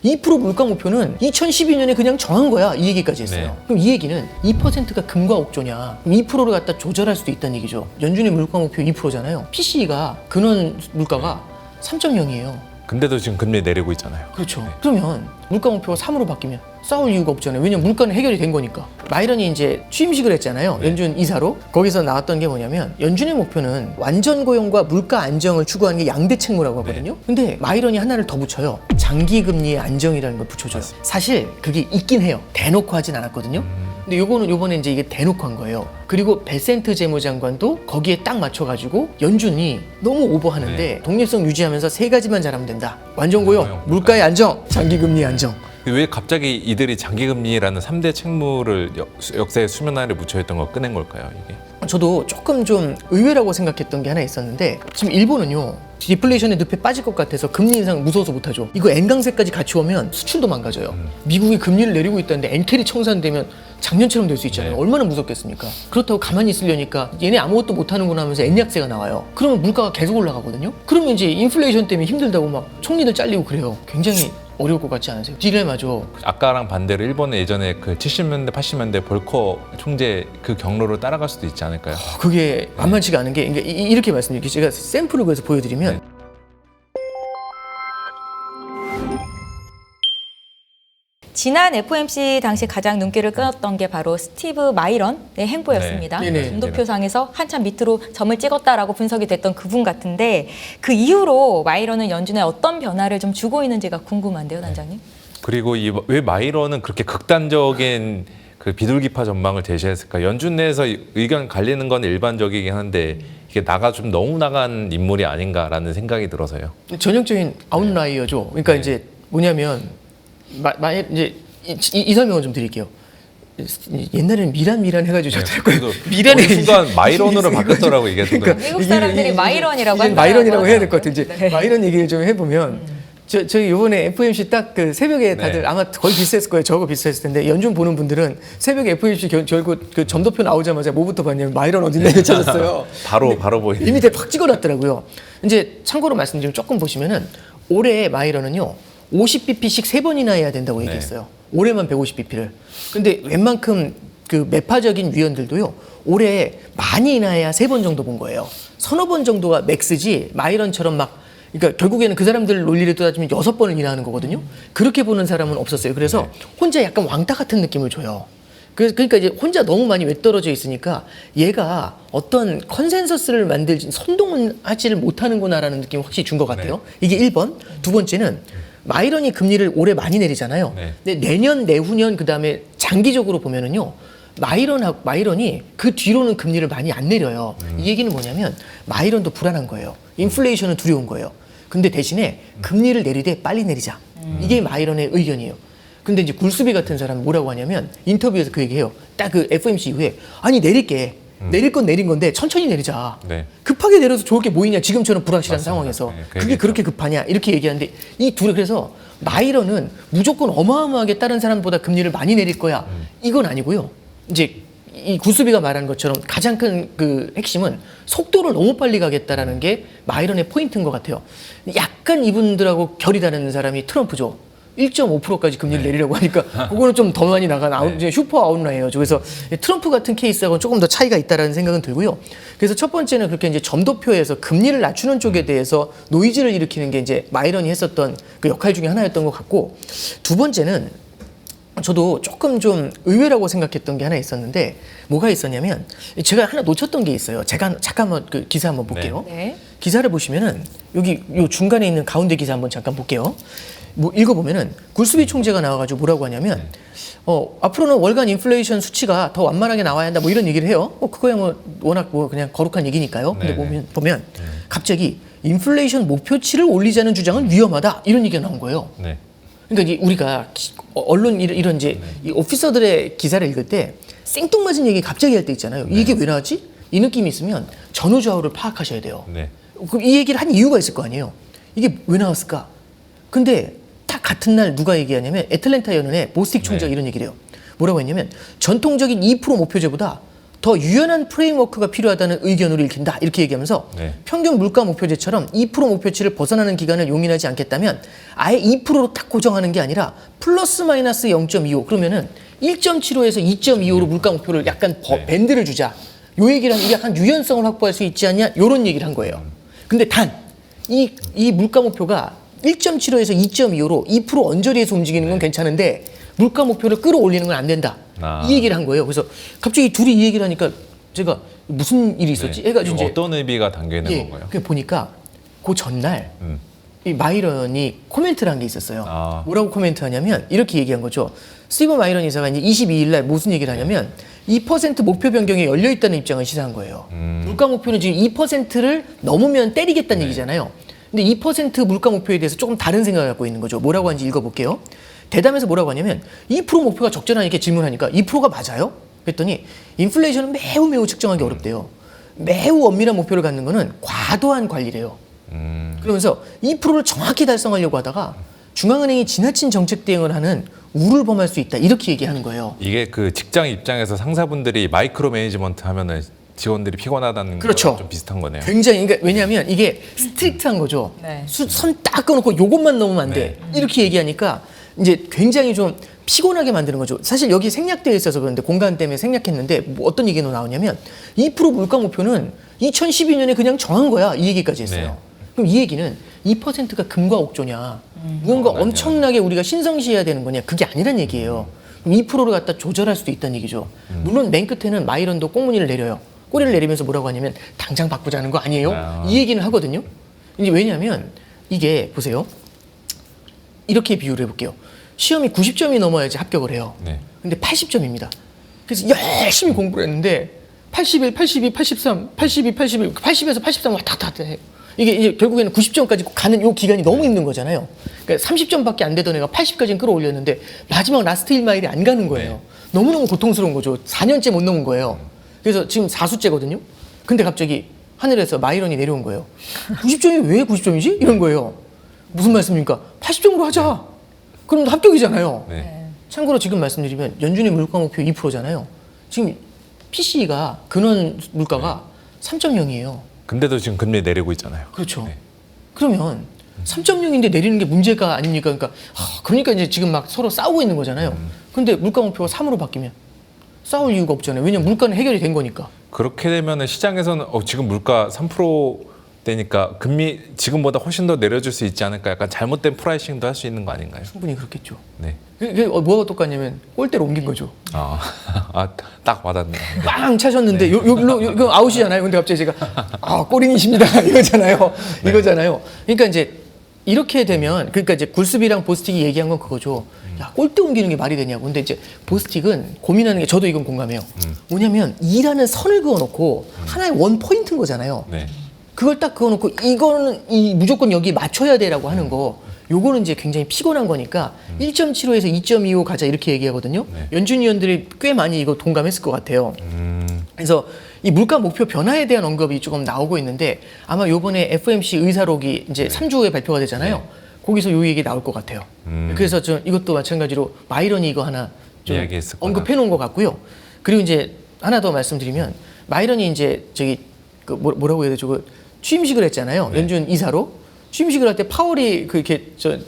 2% 물가 목표는 2012년에 그냥 정한 거야. 이 얘기까지 했어요. 네. 그럼 이 얘기는 2%가 금과 옥조냐? 2%를 갖다 조절할 수도 있다는 얘기죠. 연준의 물가 목표 2%잖아요. PCE가 근원 물가가 3.0이에요. 근데도 지금 금리 내리고 있잖아요. 그렇죠. 그러면 물가 목표가 3으로 바뀌면 싸울 이유가 없잖아요. 왜냐면 물가는 해결이 된 거니까. 마이런이 이제 취임식을 했잖아요. 연준 이사로. 거기서 나왔던 게 뭐냐면 연준의 목표는 완전 고용과 물가 안정을 추구하는 게 양대 책무라고 하거든요. 근데 마이런이 하나를 더 붙여요. 장기 금리의 안정이라는 걸 붙여줘요. 사실 그게 있긴 해요. 대놓고 하진 않았거든요. 근데 요번에 이제 이게 대놓고 한 거예요. 그리고 베센트 재무장관도 거기에 딱 맞춰가지고 연준이 너무 오버하는데 독립성 유지하면서 세 가지만 잘하면 된다. 완전 고용, 물가의 안정, 장기 금리 안정. 왜 갑자기 이들이 장기금리라는 3대 책무를 역사의 수면 아래 묻혀있던 걸 꺼낸 걸까요, 이게? 저도 조금 좀 의외라고 생각했던 게 하나 있었는데 지금 일본은요 디플레이션의 늪에 빠질 것 같아서 금리 인상 무서워서 못하죠. 이거 N강세까지 같이 오면 수출도 망가져요. 미국이 금리를 내리고 있다는데 엔텔이 청산되면 작년처럼 될 수 있잖아요. 네. 얼마나 무섭겠습니까? 그렇다고 가만히 있으려니까 얘네 아무것도 못하는구나 하면서 N약세가 나와요. 그러면 물가가 계속 올라가거든요. 그러면 이제 인플레이션 때문에 힘들다고 막 총리들 잘리고 그래요. 굉장히 어려울 것 같지 않으세요? 딜레마죠. 아까랑 반대로 일본은 예전에 그 70년대, 80년대 볼커 총재 그 경로를 따라갈 수도 있지 않을까요? 그게 만만치가 않은 게 그러니까 이렇게 말씀드릴게요. 제가 샘플을 그래서 보여드리면 네. 지난 FOMC 당시 가장 눈길을 끌었던 게 바로 스티브 마이런의 행보였습니다. 네. 네네. 점도표상에서 한참 밑으로 점을 찍었다라고 분석이 됐던 그분 같은데 그 이후로 마이런은 연준에 어떤 변화를 좀 주고 있는지가 궁금한데요, 단장님? 그리고 왜 마이런은 그렇게 극단적인 그 비둘기파 전망을 제시했을까? 연준 내에서 의견 갈리는 건 일반적이긴 한데 이게 좀 너무 나간 인물이 아닌가라는 생각이 들어서요. 전형적인 아웃라이어죠. 그러니까 네. 이제 뭐냐면 이제 이 설명을 좀 드릴게요. 옛날에는 미란 해가지고 네, 저도 그래도 미란의 어느 순간 마이런으로 바뀌었더라고 이게. 그러니까 미국 사람들이 마이런이라고 이제 한다고 마이런이라고 해야 될 것 같아요. 하더라고요. 이제 네. 마이런 얘기를 좀 해보면 저희 이번에 FOMC 딱 그 새벽에 다들 네. 아마 거의 비슷했을 거예요. 저거 비슷했을 텐데 연준 보는 분들은 새벽에 FOMC 결국 그 점도표 나오자마자 뭐부터 봤냐면 마이런 어딨냐 찾았어요. 바로 보이네. 이미 확 찍어놨더라고요. 이제 참고로 말씀드리면 조금 보시면은 올해 마이런은요 50bp씩 3번이나 해야 된다고 네. 얘기했어요. 올해만 150bp를. 근데 웬만큼 그 매파적인 위원들도요 올해 많이 인하해야 3번 정도 본 거예요. 서너 번 정도가 맥스지 마이런처럼 막 그러니까 결국에는 그 사람들 논리를 따지면 6번을 인하하는 거거든요. 그렇게 보는 사람은 없었어요. 그래서 혼자 약간 왕따 같은 느낌을 줘요. 그러니까 이제 혼자 너무 많이 외떨어져 있으니까 얘가 어떤 컨센서스를 만들지 선동하지를 못하는구나라는 느낌을 확실히 준 것 같아요. 이게 1번. 두 번째는 마이런이 금리를 올해 많이 내리잖아요. 네. 근데 내년, 내후년 그다음에 장기적으로 보면은요. 마이런이 그 뒤로는 금리를 많이 안 내려요. 이 얘기는 뭐냐면 마이런도 불안한 거예요. 인플레이션은 두려운 거예요. 근데 대신에 금리를 내리되 빨리 내리자. 이게 마이런의 의견이에요. 근데 이제 굴수비 같은 사람은 뭐라고 하냐면 인터뷰에서 그 얘기해요. 딱 그 FOMC 이후에 아니 내릴게. 내릴 건 내린 건데 천천히 내리자. 네. 급하게 내려서 좋을 게 뭐 있냐. 지금처럼 불확실한 맞습니다. 상황에서. 네, 그 그게 얘기죠. 그렇게 급하냐. 이렇게 얘기하는데 이 둘이 그래서 마이런은 무조건 어마어마하게 다른 사람보다 금리를 많이 내릴 거야. 이건 아니고요. 이제 이 구수비가 말한 것처럼 가장 큰 그 핵심은 속도를 너무 빨리 가겠다라는 게 마이런의 포인트인 것 같아요. 약간 이분들하고 결이 다른 사람이 트럼프죠. 1.5%까지 금리를 내리려고 하니까 그거는 좀 더 많이 나간 이제 슈퍼 아웃라이어죠. 그래서 트럼프 같은 케이스하고는 조금 더 차이가 있다라는 생각은 들고요. 그래서 첫 번째는 그렇게 이제 점도표에서 금리를 낮추는 쪽에 대해서 노이즈를 일으키는 게 이제 마이런이 했었던 그 역할 중에 하나였던 것 같고, 두 번째는 저도 조금 좀 의외라고 생각했던 게 하나 있었는데 뭐가 있었냐면 제가 하나 놓쳤던 게 있어요. 제가 잠깐만 그 기사 한번 볼게요. 네. 기사를 보시면은 여기 요 중간에 있는 가운데 기사 한번 잠깐 볼게요. 뭐 읽어보면은 굴수비 총재가 나와가지고 뭐라고 하냐면 앞으로는 월간 인플레이션 수치가 더 완만하게 나와야 한다 뭐 이런 얘기를 해요. 그거야 뭐 워낙 뭐 그냥 거룩한 얘기니까요. 근데 보면 갑자기 인플레이션 목표치를 올리자는 주장은 위험하다 이런 얘기가 나온 거예요. 네. 그러니까 이제 우리가 언론 이런 이제 이 오피서들의 기사를 읽을 때 생뚱맞은 얘기 갑자기 할 때 있잖아요. 이게 왜 나왔지? 이 느낌이 있으면 전후좌우를 파악하셔야 돼요. 네. 그럼 이 얘기를 한 이유가 있을 거 아니에요. 이게 왜 나왔을까? 근데 딱 같은 날 누가 얘기하냐면 애틀랜타 연은의 보스틱 총재가 이런 얘기를 해요. 뭐라고 했냐면 전통적인 2% 목표제보다 더 유연한 프레임워크가 필요하다는 의견으로 읽힌다. 이렇게 얘기하면서 네. 평균 물가 목표제처럼 2% 목표치를 벗어나는 기간을 용인하지 않겠다면 아예 2%로 딱 고정하는 게 아니라 플러스 마이너스 0.25 그러면은 1.75에서 2.25로 물가 목표를 약간 네. 밴드를 주자. 요 얘기를 이게 약간 유연성을 확보할 수 있지 않냐? 요런 얘기를 한 거예요. 근데 단 이 물가 목표가 1.75에서 2.25로 2% 언저리에서 움직이는 건 괜찮은데 물가 목표를 끌어올리는 건 안 된다. 아. 이 얘기를 한 거예요. 그래서 갑자기 둘이 이 얘기를 하니까 제가 무슨 일이 있었지? 네. 해가지고 이제 어떤 의미가 담겨 있는 건가요? 그 보니까 그 전날 음. 이 마이런이 코멘트를 한 게 있었어요. 아. 뭐라고 코멘트하냐면 이렇게 얘기한 거죠. 스티븐 마이런 이사가 이제 22일 날 무슨 얘기를 하냐면 2% 목표 변경에 열려 있다는 입장을 시사한 거예요. 물가 목표는 지금 2%를 넘으면 때리겠다는 얘기잖아요. 근데 2% 물가 목표에 대해서 조금 다른 생각을 갖고 있는 거죠. 뭐라고 하는지 읽어볼게요. 대담에서 뭐라고 하냐면 2% 목표가 적절하냐 이렇게 질문하니까 2%가 맞아요? 그랬더니 인플레이션은 매우 측정하기 어렵대요. 매우 엄밀한 목표를 갖는 거는 과도한 관리래요. 그러면서 2%를 정확히 달성하려고 하다가 중앙은행이 지나친 정책 대응을 하는 우를 범할 수 있다. 이렇게 얘기하는 거예요. 이게 그 직장 입장에서 상사분들이 마이크로 매니지먼트 하면은 직원들이 피곤하다는 그렇죠. 거랑 좀 비슷한 거네요. 굉장히 그러니까 왜냐하면 이게 스트릭트한 거죠. 네. 선 딱 꺼놓고 요것만 넣으면 안 돼. 이렇게 얘기하니까 이제 굉장히 좀 피곤하게 만드는 거죠. 사실 여기 생략되어 있어서 그런데 공간 때문에 생략했는데 뭐 어떤 얘기가 나오냐면 2% 물가 목표는 2012년에 그냥 정한 거야. 이 얘기까지 했어요. 네. 그럼 이 얘기는 2%가 금과 옥조냐. 무언가 엄청나게 우리가 신성시해야 되는 거냐. 그게 아니란 얘기예요. 그럼 2%를 갖다 조절할 수도 있다는 얘기죠. 물론 맨 끝에는 마이런도 꽁무니를 내려요. 꼬리를 내리면서 뭐라고 하냐면 당장 바꾸자는 거 아니에요? 아. 이 얘기는 하거든요. 이제 왜냐하면 이게 보세요. 이렇게 비유를 해볼게요. 시험이 90점이 넘어야지 합격을 해요. 네. 근데 80점입니다. 그래서 열심히 공부를 했는데 81, 82, 83, 82, 81, 80에서 83 왔다 갔다 해요. 이게 이제 결국에는 90점까지 가는 요 기간이 너무 힘든 거잖아요. 그러니까 30점밖에 안 되던 애가 80까지는 끌어올렸는데 마지막 라스트 1마일이 안 가는 거예요. 너무너무 고통스러운 거죠. 4년째 못 넘은 거예요. 그래서 지금 4수째거든요. 근데 갑자기 하늘에서 마이런이 내려온 거예요. 90점이 왜 90점이지? 이런 거예요. 무슨 말씀입니까? 80점으로 하자. 그럼 합격이잖아요. 네. 참고로 지금 말씀드리면 연준의 물가 목표 2%잖아요. 지금 PCE가 근원 물가가 3.0이에요. 근데도 지금 금리 내리고 있잖아요. 그렇죠. 네. 그러면 3.0인데 내리는 게 문제가 아닙니까? 그러니까 이제 지금 막 서로 싸우고 있는 거잖아요. 근데 물가 목표가 3으로 바뀌면 싸울 이유가 없잖아요. 왜냐면 물가는 해결이 된 거니까. 그렇게 되면은 시장에서는 지금 물가 3%대니까 금리 지금보다 훨씬 더 내려줄 수 있지 않을까? 약간 잘못된 프라이싱도 할 수 있는 거 아닌가요? 충분히 그렇겠죠. 네. 그게 뭐가 똑같냐면 골대로 옮긴 거죠. 딱 와닿네요. 빵 차셨는데 이거 아웃이잖아요. 근데 갑자기 제가 꼬링이십니다 이거잖아요. 이거잖아요. 그러니까 이제 이렇게 되면 그러니까 이제 굴스비랑 보스틱이 얘기한 건 그거죠. 야 골대 옮기는 게 말이 되냐고. 근데 이제 보스틱은 고민하는 게 저도 이건 공감해요. 뭐냐면 2라는 선을 그어놓고 하나의 원 포인트인 거잖아요. 네. 그걸 딱 그어놓고 이거는 무조건 여기 맞춰야 돼라고 하는 거. 요거는 이제 굉장히 피곤한 거니까 1.75에서 2.25 가자 이렇게 얘기하거든요. 네. 연준 위원들이 꽤 많이 이거 동감했을 것 같아요. 그래서 이 물가 목표 변화에 대한 언급이 조금 나오고 있는데 아마 요번에 FOMC 의사록이 이제 3주 후에 발표가 되잖아요. 거기서 요 얘기 나올 것 같아요. 그래서 좀 이것도 마찬가지로 마이런이 이거 하나 좀 이야기했을 거다. 언급해 놓은 것 같고요. 그리고 이제 하나 더 말씀드리면 마이런이 이제 저기 그 뭐라고 해야 되죠? 그 취임식을 했잖아요. 네. 연준 이사로. 취임식을 할 때 파월이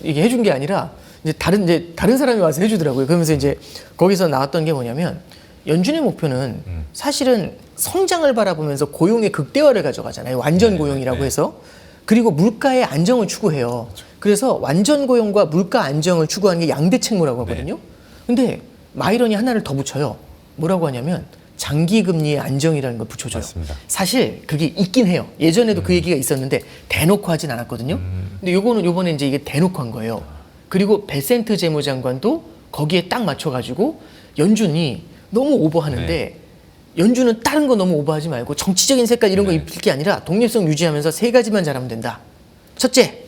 이게 해준 게 아니라 이제 다른 사람이 와서 해주더라고요. 그러면서 이제 거기서 나왔던 게 뭐냐면 연준의 목표는 사실은 성장을 바라보면서 고용의 극대화를 가져가잖아요. 완전 고용이라고 해서. 그리고 물가의 안정을 추구해요. 그래서 완전 고용과 물가 안정을 추구하는 게 양대 책무라고 하거든요. 근데 마이런이 하나를 더 붙여요. 뭐라고 하냐면 장기 금리의 안정이라는 걸 붙여줘요. 맞습니다. 사실 그게 있긴 해요. 예전에도 그 얘기가 있었는데 대놓고 하진 않았거든요. 근데 요번에 이제 이게 대놓고 한 거예요. 그리고 베센트 재무장관도 거기에 딱 맞춰가지고 연준이 너무 오버하는데 연준은 다른 거 너무 오버하지 말고 정치적인 색깔 이런 거 입힐 게 아니라 독립성 유지하면서 3가지만 잘하면 된다. 첫째,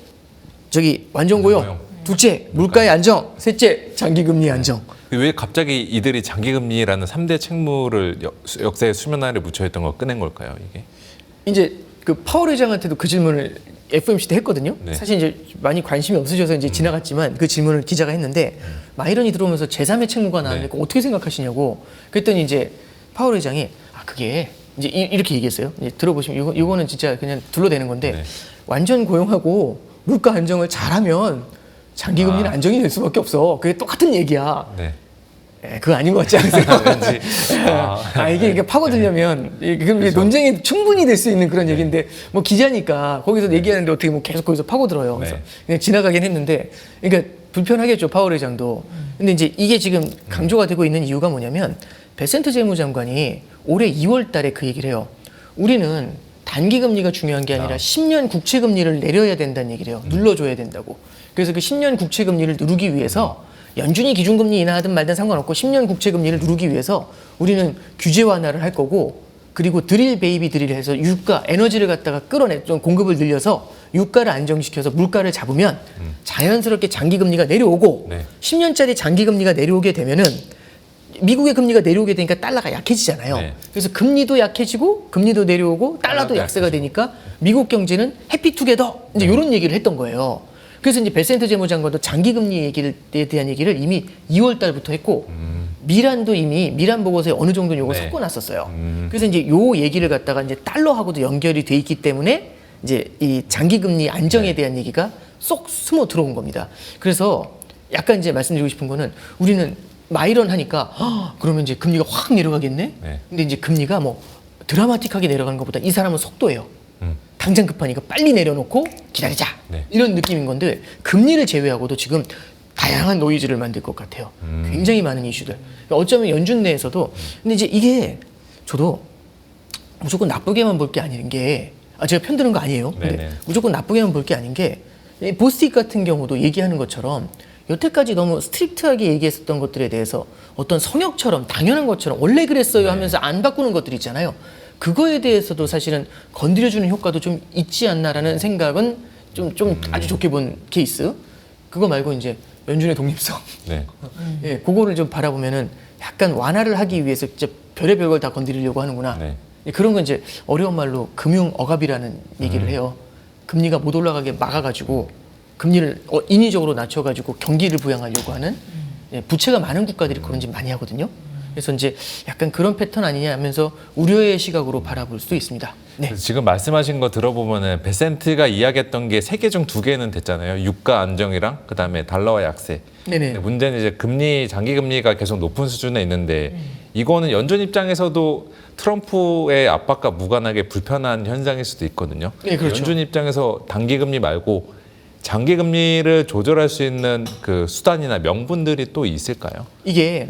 저기 완전 고용. 둘째, 물가의 안정. 셋째, 장기 금리 안정. 왜 갑자기 이들이 장기금리라는 3대 책무를 역사의 수면 아래 묻혀있던 걸 꺼낸 걸까요, 이게? 이제 그 파월 회장한테도 그 질문을 FOMC 때 했거든요. 네. 사실 이제 많이 관심이 없으셔서 이제 지나갔지만 그 질문을 기자가 했는데 마이런이 들어오면서 제3의 책무가 나왔는데 어떻게 생각하시냐고. 그랬더니 이제 파월 회장이 그게 이제 이렇게 얘기했어요. 이제 들어보시면 이거는 진짜 그냥 둘러대는 건데 네. 완전 고용하고 물가 안정을 잘하면 장기금리는 안정이 될 수밖에 없어. 그게 똑같은 얘기야. 네. 그거 아닌 것 같지 않으세요? 왠지 이게 파고들려면 이게 논쟁이 충분히 될 수 있는 그런 얘기인데 뭐 기자니까 거기서 얘기하는데 어떻게 뭐 계속 거기서 파고들어요. 그래서 네. 그냥 지나가긴 했는데 그러니까 불편하겠죠, 파월 의장도. 근데 이제 이게 지금 강조가 되고 있는 이유가 뭐냐면 베센트 재무장관이 올해 2월 달에 그 얘기를 해요. 우리는 단기 금리가 중요한 게 아니라 10년 국채 금리를 내려야 된다는 얘기를 해요. 눌러줘야 된다고. 그래서 그 10년 국채 금리를 누르기 위해서 연준이 기준금리 인하하든 말든 상관없고 10년 국채 금리를 누르기 위해서 우리는 규제 완화를 할 거고 그리고 드릴 베이비 드릴 해서 유가 에너지를 갖다가 끌어내 좀 공급을 늘려서 유가를 안정시켜서 물가를 잡으면 자연스럽게 장기 금리가 내려오고 네. 10년짜리 장기 금리가 내려오게 되면은 미국의 금리가 내려오게 되니까 달러가 약해지잖아요. 네. 그래서 금리도 약해지고 금리도 내려오고 달러도 약세가 되니까 미국 경제는 해피투게더 이제 이런 얘기를 했던 거예요. 그래서 이제 베센트 재무장관도 장기금리 얘기에 대한 얘기를 이미 2월 달부터 했고 미란도 이미 미란 보고서에 어느 정도 요걸 네. 섞어놨었어요. 그래서 이제 요 얘기를 갖다가 이제 달러하고도 연결이 돼 있기 때문에 이제 이 장기금리 안정에 대한 얘기가 쏙 숨어 들어온 겁니다. 그래서 약간 이제 말씀드리고 싶은 거는 우리는 마이런 하니까 그러면 이제 금리가 확 내려가겠네. 네. 근데 이제 금리가 뭐 드라마틱하게 내려가는 것보다 이 사람은 속도예요. 당장 급하니까 빨리 내려놓고 기다리자 네. 이런 느낌인 건데 금리를 제외하고도 지금 다양한 노이즈를 만들 것 같아요. 굉장히 많은 이슈들. 어쩌면 연준 내에서도 근데 이제 이게 저도 무조건 나쁘게만 볼 게 아닌 게 제가 편드는 거 아니에요. 근데 네네. 무조건 나쁘게만 볼 게 아닌 게 보스틱 같은 경우도 얘기하는 것처럼 여태까지 너무 스트릭트하게 얘기했었던 것들에 대해서 어떤 성역처럼 당연한 것처럼 원래 그랬어요 하면서 안 바꾸는 것들 있잖아요. 그거에 대해서도 사실은 건드려주는 효과도 좀 있지 않나라는 생각은 좀 아주 좋게 본 케이스. 그거 말고 이제 연준의 독립성. 네. 예, 그거를 좀 바라보면은 약간 완화를 하기 위해서 진짜 별의별 걸 다 건드리려고 하는구나. 네. 예, 그런 건 이제 어려운 말로 금융 억압이라는 얘기를 해요. 금리가 못 올라가게 막아가지고 금리를 인위적으로 낮춰가지고 경기를 부양하려고 하는 예, 부채가 많은 국가들이 그런 짓 많이 하거든요. 그래서 이제 약간 그런 패턴 아니냐 하면서 우려의 시각으로 바라볼 수도 있습니다. 네. 지금 말씀하신 거 들어보면은 베센트가 이야기했던 게 3개 중 2개는 됐잖아요. 유가 안정이랑 그다음에 달러와 약세. 네네. 근데 문제는 이제 금리 장기 금리가 계속 높은 수준에 있는데 이거는 연준 입장에서도 트럼프의 압박과 무관하게 불편한 현상일 수도 있거든요. 네, 그렇죠. 연준 입장에서 단기 금리 말고 장기 금리를 조절할 수 있는 그 수단이나 명분들이 또 있을까요? 이게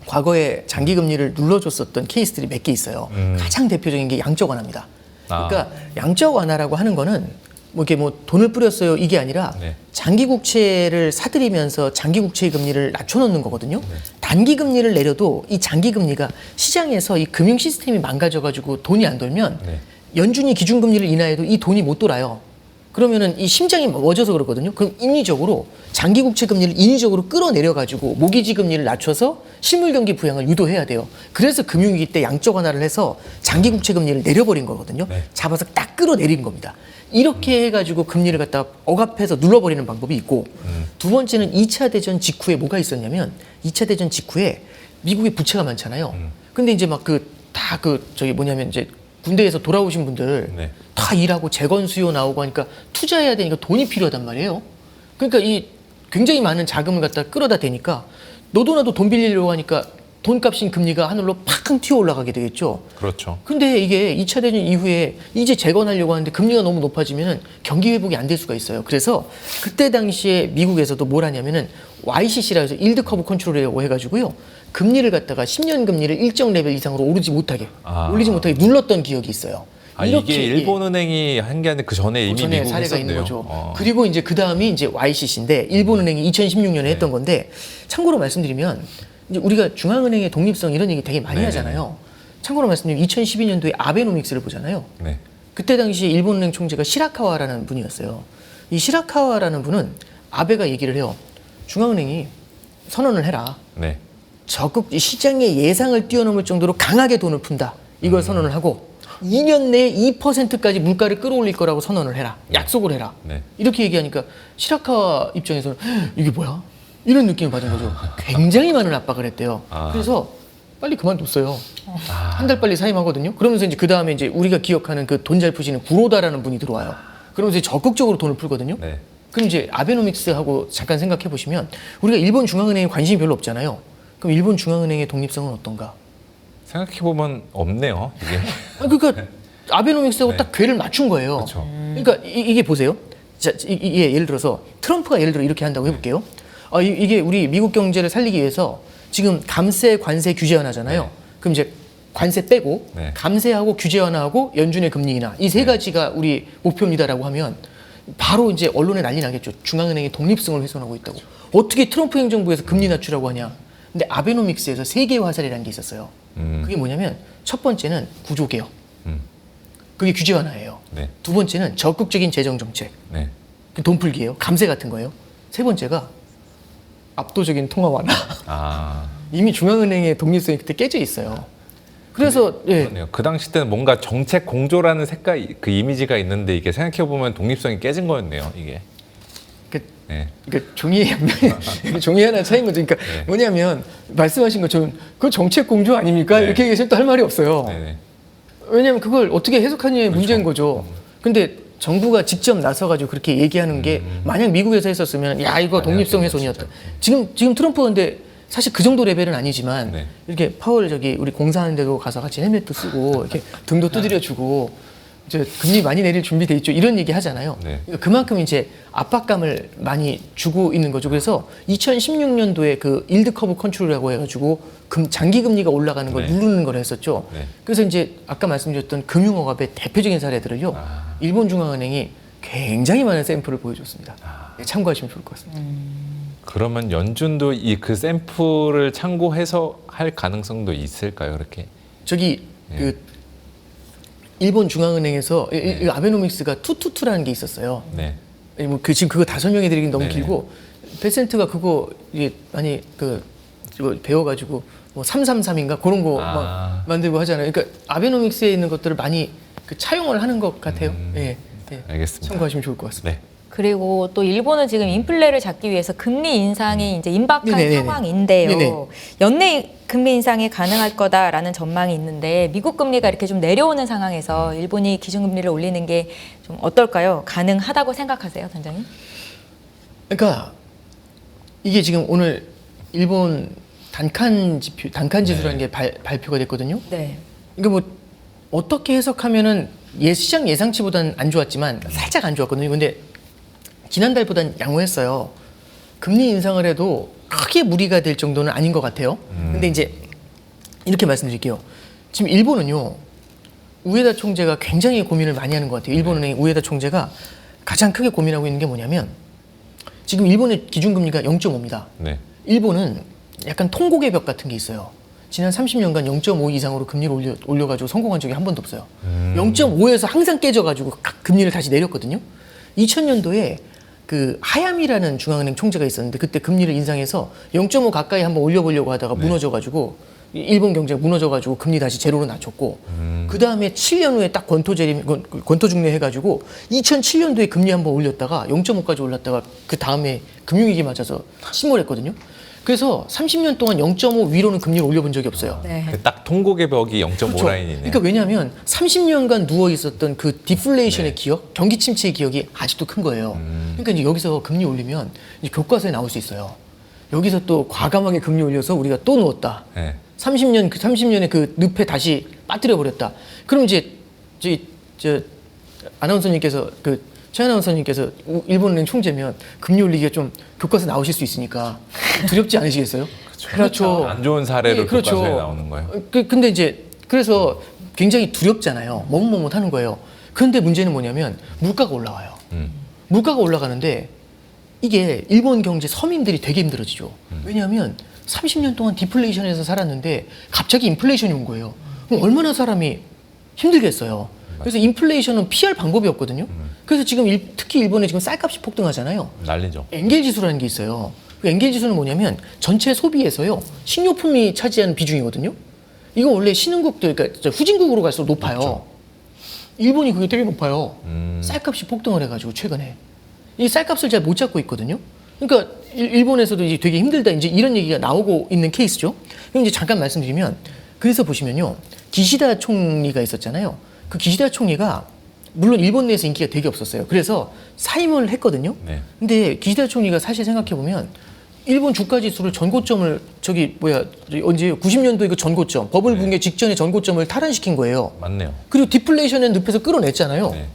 과거에 장기 금리를 눌러줬었던 케이스들이 몇 개 있어요. 가장 대표적인 게 양적 완화입니다. 그러니까 양적 완화라고 하는 거는 뭐 이렇게 뭐 돈을 뿌렸어요 이게 아니라 네. 장기 국채를 사들이면서 장기 국채의 금리를 낮춰놓는 거거든요. 단기 금리를 내려도 이 장기 금리가 시장에서 이 금융 시스템이 망가져가지고 돈이 안 돌면 네. 연준이 기준 금리를 인하해도 이 돈이 못 돌아요. 그러면은 이 심장이 멎어서 그렇거든요. 그럼 인위적으로 장기 국채 금리를 인위적으로 끌어내려 가지고 모기지 금리를 낮춰서 실물 경기 부양을 유도해야 돼요. 그래서 금융위기 때 양적 완화를 해서 장기 국채 금리를 내려버린 거거든요. 네. 잡아서 딱 끌어내린 겁니다. 이렇게 해가지고 금리를 갖다 억압해서 눌러버리는 방법이 있고 두 번째는 2차 대전 직후에 뭐가 있었냐면 2차 대전 직후에 미국의 부채가 많잖아요. 근데 이제 막 저기 뭐냐면 이제 군대에서 돌아오신 분들 네. 다 일하고 재건 수요 나오고 하니까 투자해야 되니까 돈이 필요하단 말이에요. 그러니까 이 굉장히 많은 자금을 갖다 끌어다 대니까 너도 나도 돈 빌리려고 하니까 돈값인 금리가 하늘로 팍 튀어 올라가게 되겠죠. 그렇죠. 근데 이게 2차 대전 이후에 이제 재건하려고 하는데 금리가 너무 높아지면 경기 회복이 안 될 수가 있어요. 그래서 그때 당시에 미국에서도 뭘 하냐면은 YCC라 해서 일드 커브 컨트롤이라고 해가지고요. 금리를 갖다가 10년 금리를 일정 레벨 이상으로 올리지 못하게 눌렀던 기억이 있어요. 이게 일본은행이 한 게 아니라 그 전에 이미 전에 미국에 사례가 했었네요. 있는 거죠. 그리고 이제 그 다음이 이제 YCC인데 일본은행이 2016년에 했던 건데 참고로 말씀드리면 이제 우리가 중앙은행의 독립성 이런 얘기 되게 많이 네네. 하잖아요. 참고로 말씀드리면 2012년도에 아베노믹스를 보잖아요. 네. 그때 당시에 일본은행 총재가 시라카와라는 분이었어요. 이 시라카와라는 분은 아베가 얘기를 해요. 중앙은행이 선언을 해라. 네. 적극 시장의 예상을 뛰어넘을 정도로 강하게 돈을 푼다. 이걸 선언을 하고 2년 내에 2%까지 물가를 끌어올릴 거라고 선언을 해라. 약속을 해라. 네. 이렇게 얘기하니까 시라카와 입장에서는 이게 뭐야? 이런 느낌을 받은 거죠. 굉장히 많은 압박을 했대요. 그래서 빨리 그만뒀어요. 한 달 빨리 사임하거든요. 그러면서 이제 그 다음에 이제 우리가 기억하는 그 돈 잘 푸시는 구로다라는 분이 들어와요. 그러면서 이제 적극적으로 돈을 풀거든요. 네. 그럼 이제 아베노믹스하고 잠깐 생각해 보시면 우리가 일본 중앙은행에 관심이 별로 없잖아요. 그럼 일본 중앙은행의 독립성은 어떤가? 생각해 보면 없네요. 이게. 그러니까 아베노믹스하고 네. 딱 궤를 맞춘 거예요. 그렇죠. 그러니까 이게 보세요. 자, 이게 예를 들어서 트럼프가 예를 들어 이렇게 한다고 해볼게요. 이게 우리 미국 경제를 살리기 위해서 지금 감세, 관세 규제 완화잖아요. 네. 그럼 이제 관세 빼고 네. 감세하고 규제 완화하고 연준의 금리 인하 이 세 가지가 우리 목표입니다라고 하면 바로 이제 언론에 난리 나겠죠. 중앙은행의 독립성을 훼손하고 있다고. 어떻게 트럼프 행정부에서 금리 낮추라고 하냐. 근데 아베노믹스에서 세계 화살이라는 게 있었어요. 그게 뭐냐면 첫 번째는 구조개혁. 그게 규제 완화예요. 네. 두 번째는 적극적인 재정 정책. 네. 그 돈 풀기예요. 감세 같은 거예요. 세 번째가 압도적인 통화 완화. 아. 이미 중앙은행의 독립성이 그때 깨져 있어요. 그래서 예. 그러네요. 그 당시 때는 뭔가 정책 공조라는 색깔, 그 이미지가 있는데 이게 생각해 보면 독립성이 깨진 거였네요. 이게. 그, 네. 그러니까 종이의 양면이 종이 하나 차이인 거죠. 그러니까 네. 뭐냐면 말씀하신 것처럼 그 정책 공조 아닙니까? 네. 이렇게 얘기하시면 또 할 말이 없어요. 네네. 왜냐하면 그걸 어떻게 해석하느냐의 문제인 거죠. 근데 정부가 직접 나서가지고 그렇게 얘기하는 게 만약 미국에서 했었으면 야 이거 독립성 훼손이었다. 지금 트럼프 근데 사실 그 정도 레벨은 아니지만 네. 이렇게 파월 우리 공사하는 데도 가서 같이 헬멧도 쓰고 이렇게 등도 두드려주고 이제 금리 많이 내릴 준비돼 있죠. 이런 얘기 하잖아요. 네. 그러니까 그만큼 이제 압박감을 많이 주고 있는 거죠. 그래서 2016년도에 그 일드 커브 컨트롤이라고 해가지고 장기 금리가 올라가는 걸 네. 누르는 걸 했었죠. 네. 그래서 이제 아까 말씀드렸던 금융억압의 대표적인 사례들을요. 일본 중앙은행이 굉장히 많은 샘플을 보여줬습니다. 네, 참고하시면 좋을 것 같습니다. 그러면 연준도 이 그 샘플을 참고해서 할 가능성도 있을까요? 그렇게? 저기 그 일본 중앙은행에서 이 아베노믹스가 투투투라는 게 있었어요. 네. 지금 그거 다 설명해드리긴 너무 네네. 길고 베센트가 그거 이게 많이 배워가지고 뭐 333인가 그런 거 아. 막 만들고 하잖아요. 그러니까 아베노믹스에 있는 것들을 많이 차용을 하는 것 같아요. 예, 예. 알겠습니다. 참고하시면 좋을 것 같습니다. 네. 그리고 또 일본은 지금 인플레를 잡기 위해서 금리 인상이 이제 임박한 네네네네. 상황인데요. 네네. 연내 금리 인상이 가능할 거다라는 전망이 있는데 미국 금리가 이렇게 좀 내려오는 상황에서 일본이 기준금리를 올리는 게 좀 어떨까요? 가능하다고 생각하세요, 단장님? 그러니까 이게 지금 오늘 일본 단칸 지수라는 게 발표가 됐거든요. 네. 그러니까 뭐 어떻게 해석하면은 시장 예상치보다는 안 좋았지만 살짝 안 좋았거든요. 근데 지난달보단 양호했어요. 금리 인상을 해도 크게 무리가 될 정도는 아닌 것 같아요. 근데 이제 이렇게 말씀드릴게요. 지금 일본은요. 우에다 총재가 굉장히 고민을 많이 하는 것 같아요. 일본은행 우에다 총재가 가장 크게 고민하고 있는 게 뭐냐면 지금 일본의 기준금리가 0.5입니다. 네. 일본은 약간 통곡의 벽 같은 게 있어요. 지난 30년간 0.5 이상으로 금리를 올려가지고 성공한 적이 한 번도 없어요. 0.5에서 항상 깨져가지고 금리를 다시 내렸거든요. 2000년도에 그 하야미라는 중앙은행 총재가 있었는데 그때 금리를 인상해서 0.5 가까이 한번 올려보려고 하다가 무너져가지고 일본 경제가 무너져가지고 금리 다시 제로로 낮췄고 그 다음에 7년 후에 딱 권토중래 해가지고 2007년도에 금리 한번 올렸다가 0.5까지 올랐다가 그 다음에 금융위기 맞아서 침몰했거든요. 그래서 30년 동안 0.5 위로는 금리를 올려본 적이 없어요. 네. 딱 통곡의 벽이 0.5 그렇죠. 라인이네요. 그러니까 왜냐하면 30년간 누워 있었던 그 디플레이션의 기억, 경기 침체의 기억이 아직도 큰 거예요. 그러니까 이제 여기서 금리 올리면 이제 교과서에 나올 수 있어요. 여기서 또 과감하게 금리 올려서 우리가 또 누웠다. 네. 30년의 그 늪에 다시 빠뜨려 버렸다. 그럼 이제 저 아나운서님께서 최 아나운서님께서 일본은행 총재면 금리 올리기가 좀 교과서 나오실 수 있으니까 두렵지 않으시겠어요? 그렇죠. 안 좋은 사례로 그렇죠. 교과서에 나오는 거예요. 근데 이제 그래서 굉장히 두렵잖아요. 머뭇머뭇하는 거예요. 그런데 문제는 뭐냐면 물가가 올라와요. 물가가 올라가는데 이게 일본 경제 서민들이 되게 힘들어지죠. 왜냐하면 30년 동안 디플레이션에서 살았는데 갑자기 인플레이션이 온 거예요. 그럼 얼마나 사람이 힘들겠어요. 그래서 인플레이션은 피할 방법이 없거든요. 그래서 지금 특히 일본에 지금 쌀값이 폭등하잖아요. 난리죠. 엔겔 지수라는 게 있어요. 그 엔겔 지수는 뭐냐면 전체 소비에서요 식료품이 차지하는 비중이거든요. 이거 원래 신흥국들, 그러니까 후진국으로 갈수록 높아요. 높죠. 일본이 그게 되게 높아요. 쌀값이 폭등을 해가지고 최근에 이 쌀값을 잘 못 잡고 있거든요. 그러니까 일본에서도 이제 되게 힘들다 이제 이런 얘기가 나오고 있는 케이스죠. 그럼 이제 잠깐 말씀드리면 그래서 보시면요. 기시다 총리가 있었잖아요. 그 기시다 총리가 물론 일본 내에서 인기가 되게 없었어요. 그래서 사임을 했거든요. 네. 근데 기시다 총리가 사실 생각해 보면 일본 주가 지수를 전고점을 언제 90년도 그 전고점 버블 네. 붕괴 직전의 전고점을 탈환시킨 거예요. 맞네요. 그리고 디플레이션의 늪에서 끌어냈잖아요. 네.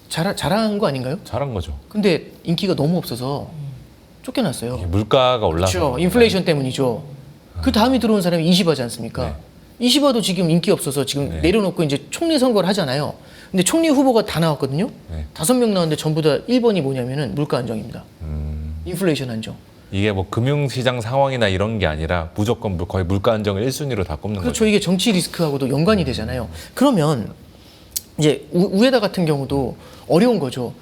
잘한 거 아닌가요? 잘한 거죠. 근데 인기가 너무 없어서 쫓겨났어요. 이게 물가가 올라서 그렇죠. 인플레이션 때문이죠. 그 다음에 들어온 사람이 이시바지 않습니까? 네. 이시바도 지금 인기 없어서 지금 네. 내려놓고 이제 총리 선거를 하잖아요. 근데 총리 후보가 다 나왔거든요. 네. 5명 나왔는데 전부 다 1번이 뭐냐면은 물가 안정입니다. 음, 인플레이션 안정. 이게 뭐 금융시장 상황이나 이런 게 아니라 무조건 거의 물가 안정을 1순위로 다 꼽는 그렇죠. 거죠. 이게 정치 리스크하고도 연관이 되잖아요. 그러면 이제 우에다 같은 경우도 어려운 거죠.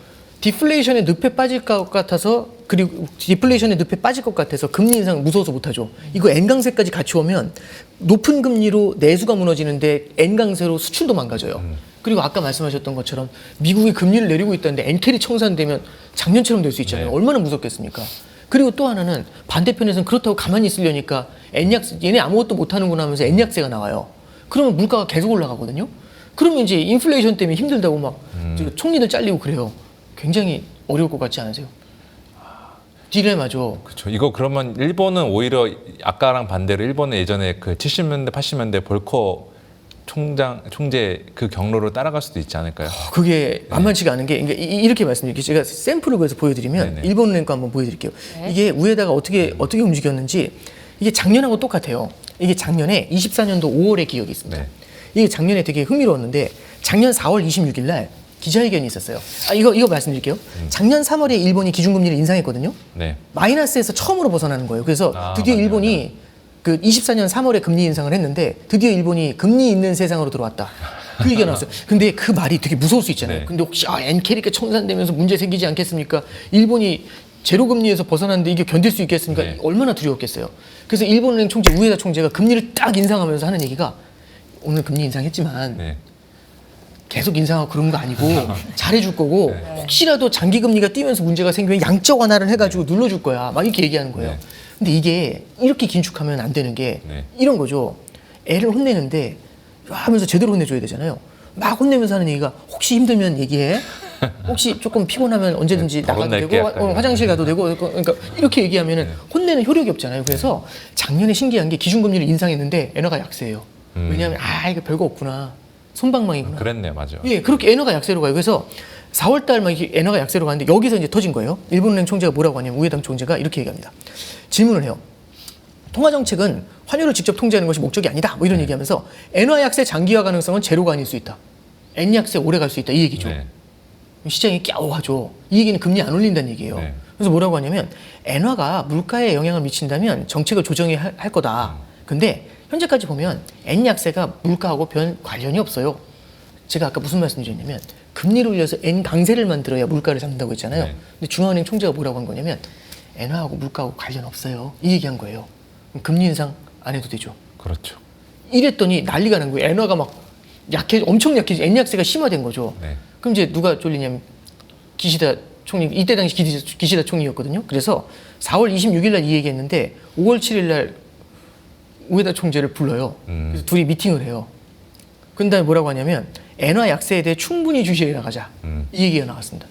디플레이션의 늪에 빠질 것 같아서 그리고 디플레이션의 늪에 빠질 것 같아서 금리 인상 무서워서 못하죠. 이거 N강세까지 같이 오면 높은 금리로 내수가 무너지는데 N강세로 수출도 망가져요. 그리고 아까 말씀하셨던 것처럼 미국이 금리를 내리고 있다는데 엔캐리 청산되면 작년처럼 될 수 있잖아요. 네. 얼마나 무섭겠습니까? 그리고 또 하나는 반대편에서는 그렇다고 가만히 있으려니까 N약세, 얘네 아무것도 못하는구나 하면서 N약세가 나와요. 그러면 물가가 계속 올라가거든요. 그러면 이제 인플레이션 때문에 힘들다고 막 총리들 잘리고 그래요. 굉장히 어려울 것 같지 않으세요? 딜레마죠. 그렇죠. 이거 그러면 일본은 오히려 아까랑 반대로 일본은 예전에 그 70년대, 80년대 볼커 총재 그 경로로 따라갈 수도 있지 않을까요? 그게 만만치가 않은 게 그러니까 이렇게 말씀드릴게요. 제가 샘플을 그래서 보여드리면 네네. 일본은행 거 한번 보여드릴게요. 네. 이게 우에다가 어떻게 움직였는지 이게 작년하고 똑같아요. 이게 작년에 24년도 5월의 기억이 있습니다. 네. 이게 작년에 되게 흥미로웠는데 작년 4월 26일 날 기자회견이 있었어요. 이거 말씀드릴게요. 작년 3월에 일본이 기준금리를 인상했거든요. 네. 마이너스에서 처음으로 벗어나는 거예요. 그래서 드디어 맞네요. 일본이 그 24년 3월에 금리 인상을 했는데 드디어 일본이 금리 있는 세상으로 들어왔다. 그 얘기가 나왔어요. 근데 그 말이 되게 무서울 수 있잖아요. 네. 근데 혹시 엔캐리가 청산되면서 문제 생기지 않겠습니까? 일본이 제로 금리에서 벗어났는데 이게 견딜 수 있겠습니까? 네. 얼마나 두려웠겠어요. 그래서 일본은행 총재 우에다 총재가 금리를 딱 인상하면서 하는 얘기가 오늘 금리 인상했지만 네. 계속 인상하고 그런 거 아니고 잘해줄 거고 혹시라도 장기 금리가 뛰면서 문제가 생기면 양적 완화를 해가지고 눌러줄 거야 막 이렇게 얘기하는 거예요. 네. 근데 이게 이렇게 긴축하면 안 되는 게 네. 이런 거죠. 애를 혼내는데 하면서 제대로 혼내줘야 되잖아요. 막 혼내면서 하는 얘기가 혹시 힘들면 얘기해. 혹시 조금 피곤하면 언제든지 더 나가도 혼낼게, 되고 약간. 화장실 가도 되고 그러니까 이렇게 얘기하면은 혼내는 효력이 없잖아요. 그래서 작년에 신기한 게 기준금리를 인상했는데 엔화가 약세예요. 왜냐하면 이거 별거 없구나. 손방망이구나. 그랬네요, 맞아요. 예, 그렇게 엔화가 약세로 가요. 그래서 4월 달 막 이렇게 엔화가 약세로 가는데 여기서 이제 터진 거예요. 일본은행 총재가 뭐라고 하냐면 우에당 총재가 이렇게 얘기합니다. 질문을 해요. 통화 정책은 환율을 직접 통제하는 것이 목적이 아니다. 뭐 이런 얘기하면서 엔화 약세 장기화 가능성은 제로가 아닐 수 있다. 엔 약세 오래 갈 수 있다. 이 얘기죠. 네. 시장이 깨워하죠. 이 얘기는 금리 안 올린다는 얘기예요. 네. 그래서 뭐라고 하냐면 엔화가 물가에 영향을 미친다면 정책을 조정해야 할 거다. 근데 현재까지 보면 엔 약세가 물가하고 별 관련이 없어요. 제가 아까 무슨 말씀드렸냐면 금리를 올려서 엔 강세를 만들어야 물가를 잡는다고 했잖아요. 네. 근데 중앙은행 총재가 뭐라고 한 거냐면 엔화하고 물가하고 관련 없어요. 이 얘기한 거예요. 그럼 금리 인상 안 해도 되죠. 그렇죠. 이랬더니 난리가 난 거예요. 엔화가 막 엄청 약해져. 엔 약세가 심화된 거죠. 네. 그럼 이제 누가 쫄리냐면 기시다 총리, 이때 당시 기시다 총리였거든요. 그래서 4월 26일 날 이 얘기했는데 5월 7일 날 우에다 총재를 불러요. 그래서 둘이 미팅을 해요. 그 다음에 뭐라고 하냐면 엔화 약세에 대해 충분히 주시해 나가자. 이 얘기가 나왔습니다.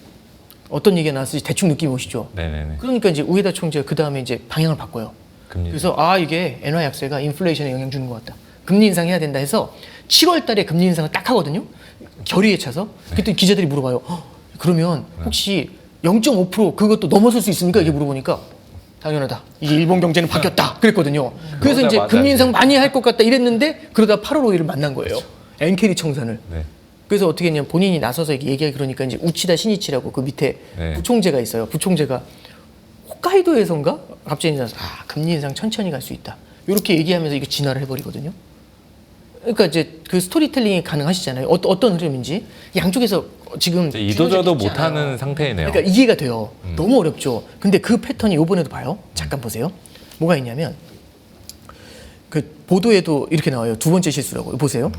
어떤 얘기가 나왔을지 대충 느낌 오시죠? 네네네. 그러니까 이제 우에다 총재가 그 다음에 이제 방향을 바꿔요. 금리. 그래서 이게 엔화 약세가 인플레이션에 영향 주는 것 같다. 금리 인상해야 된다 해서 7월 달에 금리 인상을 딱 하거든요. 결의에 차서. 그때 기자들이 물어봐요. 그러면 혹시 0.5% 그것도 넘어설 수 있습니까? 이렇게 물어보니까 당연하다. 이게 일본 경제는 바뀌었다. 그랬거든요. 그래서 이제 맞아. 금리 인상 많이 할 것 같다 이랬는데 그러다 8월 5일을 만난 거예요. 엔캐리 청산을. 네. 그래서 어떻게 했냐면 본인이 나서서 얘기하기 그러니까 이제 우치다 신이치라고 그 밑에 네. 부총재가 있어요. 부총재가 홋카이도에선가 갑자기 나서 금리 인상 천천히 갈 수 있다. 이렇게 얘기하면서 이거 진화를 해버리거든요. 그러니까 이제 그 스토리텔링이 가능하시잖아요. 어떤 흐름인지 양쪽에서 지금 이제 이도저도 쥐어져 있지 않아요. 못하는 상태이네요. 그러니까 이해가 돼요. 너무 어렵죠. 근데 그 패턴이 이번에도 봐요. 잠깐 보세요. 뭐가 있냐면 그 보도에도 이렇게 나와요. 두 번째 실수라고 보세요.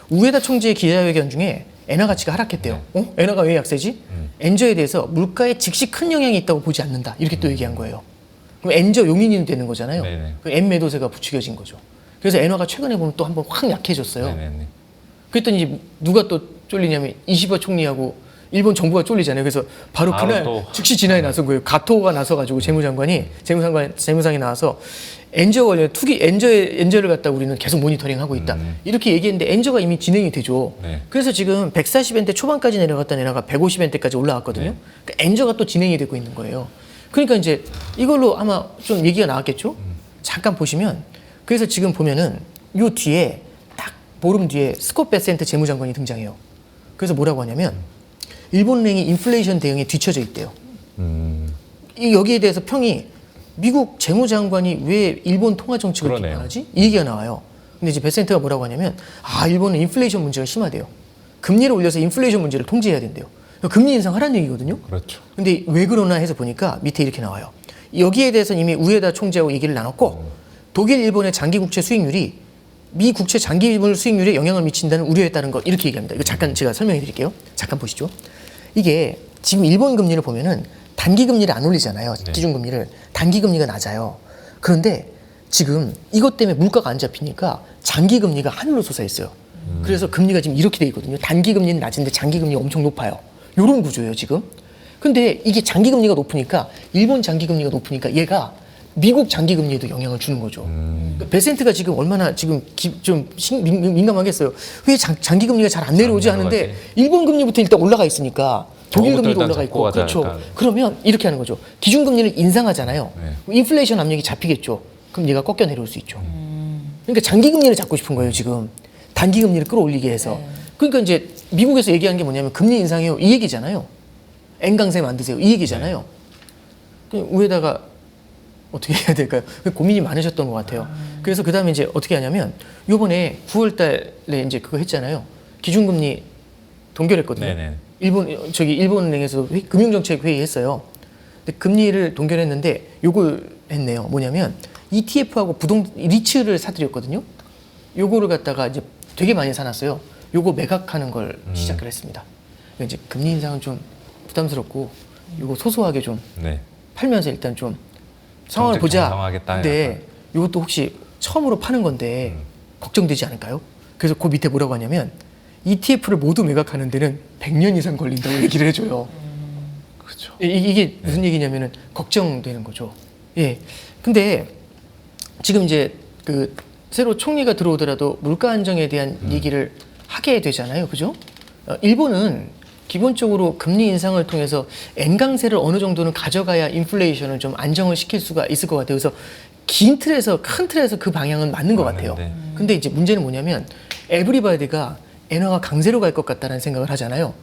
우에다 총재의 기자회견 중에 엔화 가치가 하락했대요. 엔화가 왜 약세지? 엔저에 대해서 물가에 즉시 큰 영향이 있다고 보지 않는다. 이렇게 또 얘기한 거예요. 그럼 엔저 용인이 되는 거잖아요. 네네. 그 엔 매도세가 부추겨진 거죠. 그래서 엔화가 최근에 보면 또 한번 확 약해졌어요. 네네네. 그랬더니 이제 누가 또 쫄리냐면 이시바 총리하고 일본 정부가 쫄리잖아요. 그래서 바로 바로 그날 또. 즉시 진화에 나선 거예요. 가토가 나서가지고 재무상이 나와서 엔저 관련 엔저를 갖다 우리는 계속 모니터링하고 있다. 이렇게 얘기했는데 엔저가 이미 진행이 되죠. 네. 그래서 지금 140엔대 초반까지 내려갔던 엔화가 150엔대까지 올라갔거든요. 네. 그러니까 엔저가 또 진행이 되고 있는 거예요. 그러니까 이제 이걸로 아마 좀 얘기가 나왔겠죠. 잠깐 보시면 그래서 지금 보면은 요 뒤에 딱 보름 뒤에 스콧 베센트 재무장관이 등장해요. 그래서 뭐라고 하냐면 일본은행이 인플레이션 대응에 뒤처져 있대요. 여기에 대해서 평이 미국 재무장관이 왜 일본 통화 정책을 그러네요. 비판하지? 이 얘기가 나와요. 근데 이제 베센트가 뭐라고 하냐면 일본은 인플레이션 문제가 심하대요. 금리를 올려서 인플레이션 문제를 통제해야 된대요. 금리 인상하라는 얘기거든요. 그렇죠. 근데 왜 그러나 해서 보니까 밑에 이렇게 나와요. 여기에 대해서는 이미 우에다 총재하고 얘기를 나눴고 독일, 일본의 장기 국채 수익률이 미 국채 장기물 수익률에 영향을 미친다는 우려에 따른 것 이렇게 얘기합니다. 이거 잠깐 제가 설명해 드릴게요. 잠깐 보시죠. 이게 지금 일본 금리를 보면은 단기 금리를 안 올리잖아요. 네. 기준 금리를 단기 금리가 낮아요. 그런데 지금 이것 때문에 물가가 안 잡히니까 장기 금리가 하늘로 솟아있어요. 그래서 금리가 지금 이렇게 돼 있거든요. 단기 금리는 낮은데 장기 금리가 엄청 높아요. 이런 구조예요 지금. 근데 이게 장기 금리가 높으니까 일본 장기 금리가 높으니까 얘가 미국 장기 금리에도 영향을 주는 거죠. 그러니까 베센트가 지금 얼마나 지금 좀 민감하겠어요. 왜 장기 금리가 잘 안 내려오지 하는데 일본 금리부터 일단 올라가 있으니까 독일 저거부터 금리도 일단 올라가 잡고 있고 가자, 그렇죠. 약간. 그러면 이렇게 하는 거죠. 기준 금리를 인상하잖아요. 네. 인플레이션 압력이 잡히겠죠. 그럼 얘가 꺾여 내려올 수 있죠. 그러니까 장기 금리를 잡고 싶은 거예요 지금. 단기 금리를 끌어올리게 해서. 그러니까 이제 미국에서 얘기하는 게 뭐냐면 금리 인상이요 이 얘기잖아요. N 강세 만드세요 이 얘기잖아요. 위에다가 어떻게 해야 될까요? 고민이 많으셨던 것 같아요. 그래서 그 다음에 이제 어떻게 하냐면 요번에 9월달에 이제 그거 했잖아요. 기준금리 동결했거든요. 네네. 일본은행에서 금융정책 회의했어요. 근데 금리를 동결했는데 요걸 했네요. 뭐냐면 ETF하고 리츠를 사들였거든요. 요거를 갖다가 이제 되게 많이 사놨어요. 요거 매각하는 걸 시작을 했습니다. 그러니까 이제 금리 인상은 좀 부담스럽고 요거 소소하게 좀 네. 팔면서 일단 좀 상황을 정책 보자. 정상화하겠다, 근데 약간. 이것도 혹시 처음으로 파는 건데 걱정되지 않을까요? 그래서 그 밑에 뭐라고 하냐면 ETF를 모두 매각하는 데는 100년 이상 걸린다고 얘기를 해줘요. 그렇죠. 이게 무슨 얘기냐면은 걱정되는 거죠. 예. 근데 지금 이제 그 새로 총리가 들어오더라도 물가 안정에 대한 얘기를 하게 되잖아요. 그죠? 일본은 기본적으로 금리 인상을 통해서 N 강세를 어느 정도는 가져가야 인플레이션을 좀 안정을 시킬 수가 있을 것 같아요. 그래서 긴 틀에서 큰 틀에서 그 방향은 맞는 것 같아요. 근데 이제 문제는 뭐냐면 에브리바디가 엔화가 강세로 갈 것 같다는 생각을 하잖아요.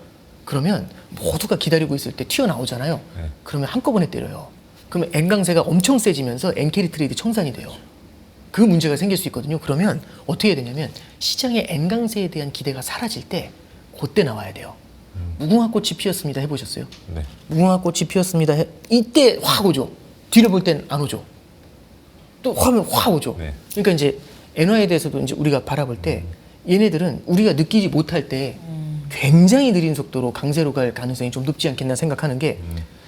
그러면 모두가 기다리고 있을 때 튀어나오잖아요. 네. 그러면 한꺼번에 때려요. 그러면 N 강세가 엄청 세지면서 N 캐리 트레이드 청산이 돼요. 그 문제가 생길 수 있거든요. 그러면 어떻게 해야 되냐면 시장의 N 강세에 대한 기대가 사라질 때 그때 나와야 돼요. 무궁화 꽃이 피었습니다 해보셨어요? 네. 무궁화 꽃이 피었습니다 이때 확 오죠. 뒤를 볼 땐 안 오죠. 또 하면 확 오죠. 네. 그러니까 이제 엔화에 대해서도 이제 우리가 바라볼 때 얘네들은 우리가 느끼지 못할 때 굉장히 느린 속도로 강세로 갈 가능성이 좀 높지 않겠나 생각하는 게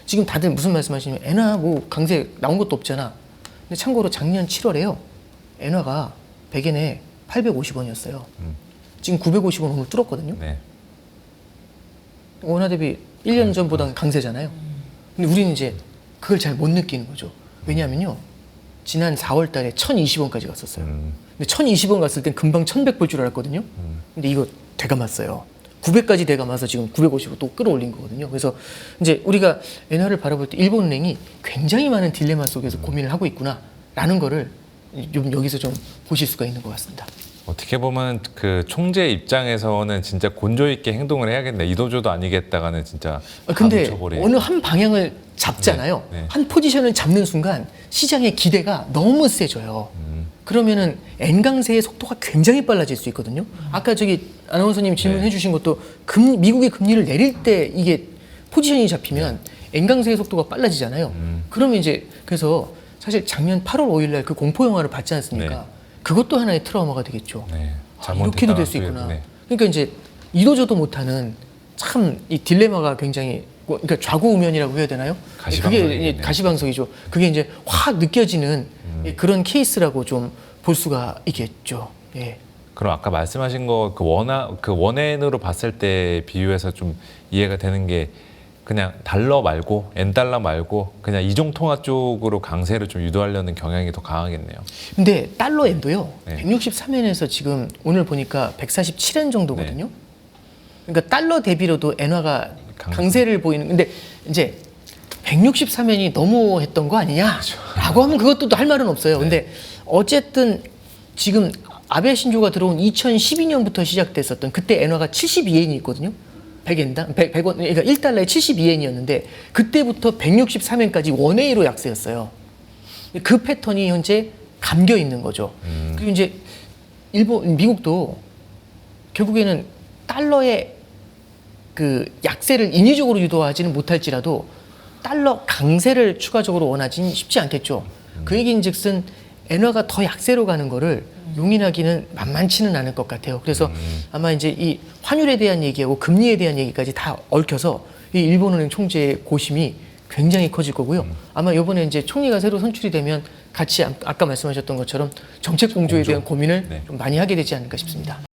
지금 다들 무슨 말씀하시냐면 엔화 뭐 강세 나온 것도 없잖아. 근데 참고로 작년 7월에요. 엔화가 100엔에 850원이었어요. 지금 950원 오늘 뚫었거든요. 네. 원화 대비 1년 전보다는 강세잖아요. 근데 우리는 이제 그걸 잘 못 느끼는 거죠. 왜냐하면요. 지난 4월 달에 1020원까지 갔었어요. 근데 1020원 갔을 땐 금방 1100 볼 줄 알았거든요. 근데 이거 되감았어요. 900까지 되감아서 지금 950원 또 끌어올린 거거든요. 그래서 이제 우리가 엔화를 바라볼 때 일본은행이 굉장히 많은 딜레마 속에서 고민을 하고 있구나라는 거를 좀 여기서 좀 보실 수가 있는 것 같습니다. 어떻게 보면 그 총재 입장에서는 진짜 곤조 있게 행동을 해야겠네. 이도저도 아니겠다가는 진짜 근데 묻혀버리겠다. 어느 한 방향을 잡잖아요. 네, 네. 한 포지션을 잡는 순간 시장의 기대가 너무 세져요. 그러면은 N 강세의 속도가 굉장히 빨라질 수 있거든요. 아까 저기 아나운서님 질문해 네. 주신 것도 미국이 금리를 내릴 때 이게 포지션이 잡히면 N 강세의 속도가 빨라지잖아요. 그러면 이제 그래서 사실 작년 8월 5일 날 그 공포 영화를 봤지 않습니까? 네. 그것도 하나의 트라우마가 되겠죠. 네. 이렇게도 될 수 있구나. 네. 그러니까 이제 이도저도 못하는 참 이 딜레마가 굉장히 그러니까 좌고우면이라고 해야 되나요? 가시방석이겠네요. 그게 가시방석이죠. 그게 이제 확 느껴지는 그런 케이스라고 좀 볼 수가 있겠죠. 예. 그럼 아까 말씀하신 거 그 원엔으로 봤을 때 비유해서 좀 이해가 되는 게 그냥 달러 말고 엔달러 말고 그냥 이종 통화 쪽으로 강세를 좀 유도하려는 경향이 더 강하겠네요. 근데 달러 엔도요. 네. 163엔에서 지금 오늘 보니까 147엔 정도거든요. 그러니까 달러 대비로도 엔화가 강세를 보이는. 근데 이제 163엔이 너무 했던 거 아니냐라고 하면 그것도 할 말은 없어요. 근데 어쨌든 지금 아베 신조가 들어온 2012년부터 시작됐었던 그때 엔화가 72엔이 있거든요. 100엔당 100원 그러니까 1달러에 72엔이었는데 그때부터 163엔까지 원웨이로 약세였어요. 그 패턴이 현재 감겨 있는 거죠. 그리고 이제 미국도 결국에는 달러의 그 약세를 인위적으로 유도하지는 못할지라도 달러 강세를 추가적으로 원하지는 쉽지 않겠죠. 그 얘기인즉슨 엔화가 더 약세로 가는 거를 용인하기는 만만치는 않을 것 같아요. 그래서 아마 이제 이 환율에 대한 얘기하고 금리에 대한 얘기까지 다 얽혀서 이 일본은행 총재의 고심이 굉장히 커질 거고요. 아마 이번에 이제 총리가 새로 선출이 되면 같이 아까 말씀하셨던 것처럼 정책 공조에 대한 고민을 네. 좀 많이 하게 되지 않을까 싶습니다.